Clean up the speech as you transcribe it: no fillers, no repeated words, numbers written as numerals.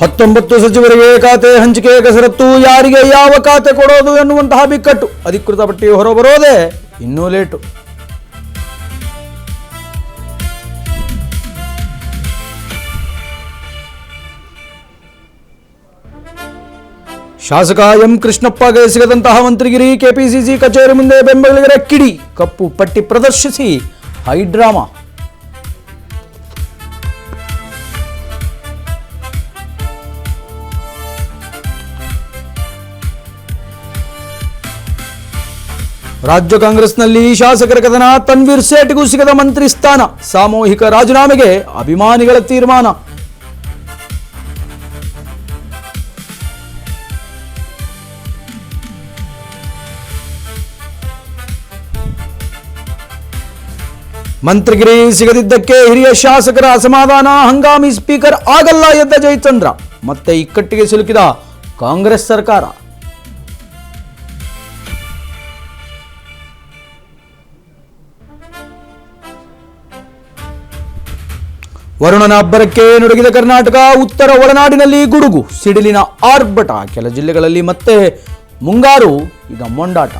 19 ಸಚಿವರಿಗೆ ಖಾತೆ ಹಂಚಿಕೆ ಕಸರತ್ತು, ಯಾರಿಗೆ ಯಾವ ಖಾತೆ ಕೊಡೋದು ಎನ್ನುವಂತಹ ಬಿಕ್ಕಟ್ಟು. ಅಧಿಕೃತ ಪಟ್ಟಿ ಹೊರಬರೋದೇ ಇನ್ನೂ ಲೇಟು. ಶಾಸಕ ಎಂ ಕೃಷ್ಣಪ್ಪಗೆ ಸಿಗದಂತಹ ಮಂತ್ರಿಗಿರಿ, ಕೆಪಿಸಿಸಿ ಕಚೇರಿ ಮುಂದೆ ಬೆಂಬಲಿಗರ ಕಿಡಿ, ಕಪ್ಪು ಪಟ್ಟಿ ಪ್ರದರ್ಶಿಸಿ ಹೈಡ್ರಾಮಾ. ರಾಜ್ಯ ಕಾಂಗ್ರೆಸ್ನಲ್ಲಿ ಶಾಸಕರ ಕದನ, ತನ್ವೀರ್ ಸೇಠ್ಗೂ ಸಿಗದ ಮಂತ್ರಿ ಸ್ಥಾನ, ಸಾಮೂಹಿಕ ರಾಜೀನಾಮೆಗೆ ಅಭಿಮಾನಿಗಳ ತೀರ್ಮಾನ. ಮಂತ್ರಿಗಿರಿ ಸಿಗದಿದ್ದಕ್ಕೆ ಹಿರಿಯ ಶಾಸಕರ ಅಸಮಾಧಾನ, ಹಂಗಾಮಿ ಸ್ಪೀಕರ್ ಆಗಲ್ಲ ಎದ್ದ ಜಯಚಂದ್ರ, ಮತ್ತೆ ಇಕ್ಕಟ್ಟಿಗೆ ಸಿಲುಕಿದ ಕಾಂಗ್ರೆಸ್ ಸರ್ಕಾರ. ವರುಣನ ಅಬ್ಬರಕ್ಕೆ ನಡುಗಿದ ಕರ್ನಾಟಕ, ಉತ್ತರ ಒಳನಾಡಿನಲ್ಲಿ ಗುಡುಗು, ಸಿಡಿಲಿನ ಆರ್ಭಟ, ಕೆಲ ಜಿಲ್ಲೆಗಳಲ್ಲಿ ಮತ್ತೆ ಮುಂಗಾರು, ಈಗ ಮೊಂಡಾಟ.